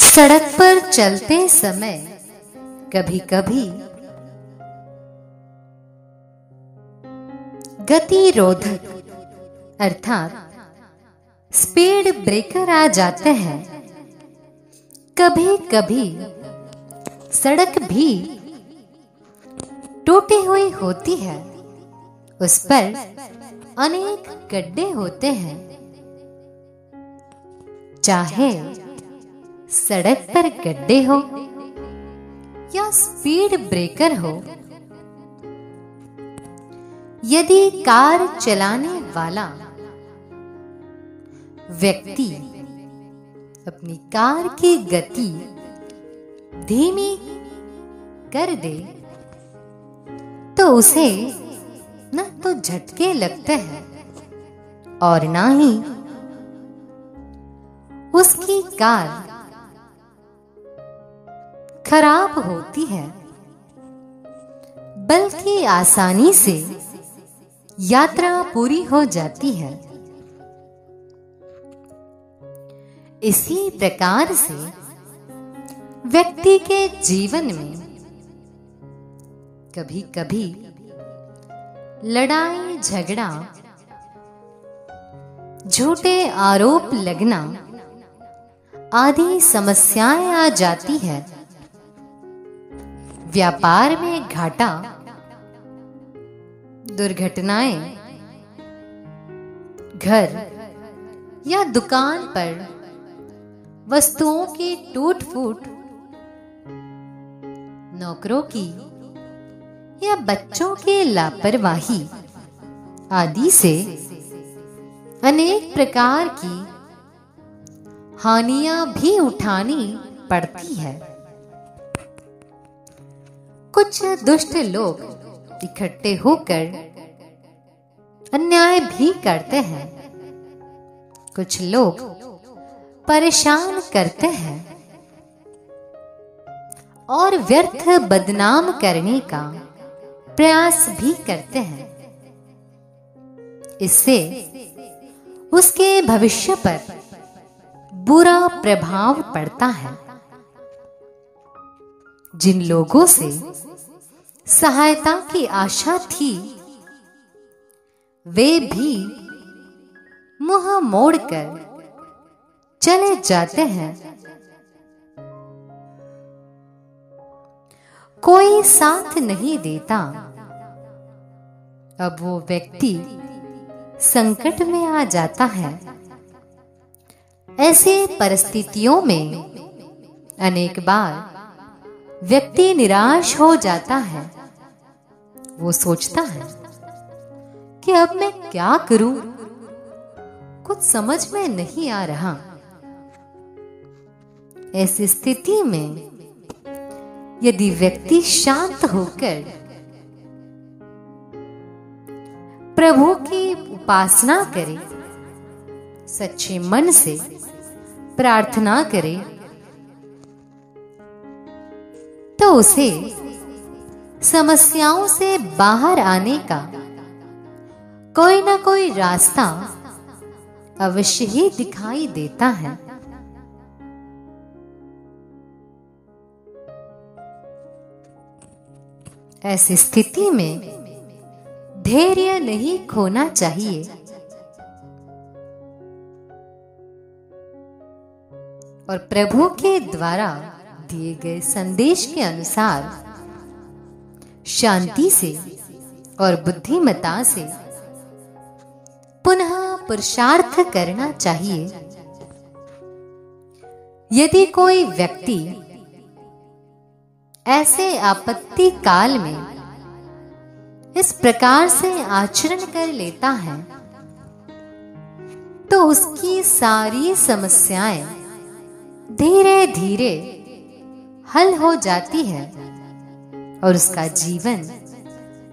सड़क पर चलते समय कभी कभी गतिरोधक अर्थात स्पीड ब्रेकर आ जाते हैं। कभी कभी सड़क भी टूटी हुई होती है, उस पर अनेक गड्ढे होते हैं। चाहे सड़क पर गड्ढे हो या स्पीड ब्रेकर हो, यदि कार चलाने वाला व्यक्ति अपनी कार की गति धीमी कर दे तो उसे न तो झटके लगते हैं और ना ही उसकी कार खराब होती है, बल्कि आसानी से यात्रा पूरी हो जाती है। इसी प्रकार से व्यक्ति के जीवन में कभी कभी लड़ाई झगड़ा, झूठे आरोप लगना आदि समस्याएं आ जाती है। व्यापार में घाटा, दुर्घटनाएं, घर या दुकान पर वस्तुओं की टूट फूट, नौकरों की या बच्चों की लापरवाही आदि से अनेक प्रकार की हानियां भी उठानी पड़ती है। कुछ दुष्ट लोग इकट्ठे होकर अन्याय भी करते हैं। कुछ लोग परेशान करते हैं और व्यर्थ बदनाम करने का प्रयास भी करते हैं। इससे उसके भविष्य पर बुरा प्रभाव पड़ता है। जिन लोगों से सहायता की आशा थी, वे भी मुंह मोड़कर चले जाते हैं। कोई साथ नहीं देता, अब वो व्यक्ति संकट में आ जाता है। ऐसे परिस्थितियों में अनेक बार व्यक्ति निराश हो जाता है। वो सोचता है कि अब मैं क्या करूं, कुछ समझ में नहीं आ रहा। ऐसी स्थिति में यदि व्यक्ति शांत होकर प्रभु की उपासना करे, सच्चे मन से प्रार्थना करे, तो उसे समस्याओं से बाहर आने का कोई ना कोई रास्ता अवश्य ही दिखाई देता है। ऐसी स्थिति में धैर्य नहीं खोना चाहिए और प्रभु के द्वारा दिए गए संदेश के अनुसार शांति से और बुद्धिमता से पुनः पुरुषार्थ करना चाहिए। यदि कोई व्यक्ति ऐसे आपत्ति काल में इस प्रकार से आचरण कर लेता है, तो उसकी सारी समस्याएं धीरे धीरे हल हो जाती है और उसका जीवन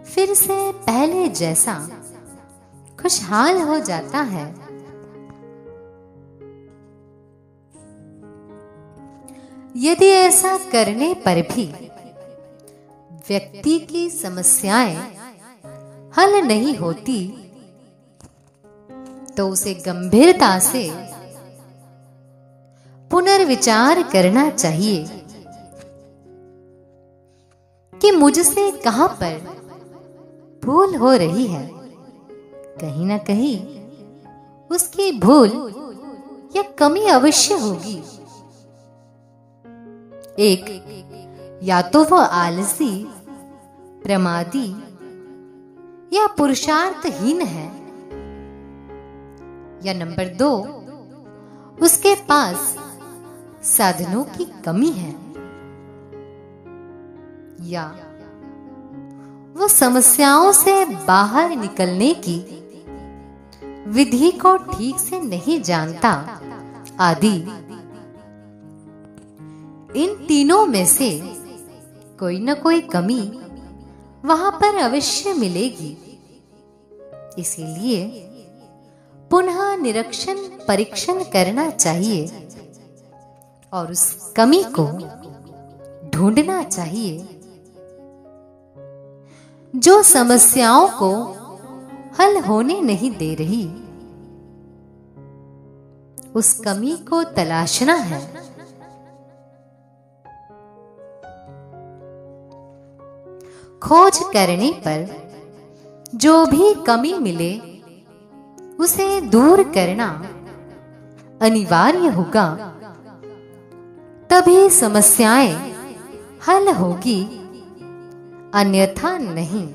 फिर से पहले जैसा खुशहाल हो जाता है। यदि ऐसा करने पर भी व्यक्ति की समस्याएं हल नहीं होती, तो उसे गंभीरता से पुनर्विचार करना चाहिए कि मुझसे कहां पर भूल हो रही है। कहीं ना कहीं उसकी भूल या कमी अवश्य होगी। एक, या तो वो आलसी, प्रमादी या पुरुषार्थहीन है, या नंबर 2, उसके पास साधनों की कमी है, या वो समस्याओं से बाहर निकलने की विधि को ठीक से नहीं जानता आदि। इन तीनों में से कोई न कोई कमी वहां पर अवश्य मिलेगी। इसीलिए पुनः निरीक्षण परीक्षण करना चाहिए और उस कमी को ढूंढना चाहिए जो समस्याओं को हल होने नहीं दे रही। उस कमी को तलाशना है। खोज करने पर जो भी कमी मिले उसे दूर करना अनिवार्य होगा, तभी समस्याएं हल होगी, अन्यथा नहीं।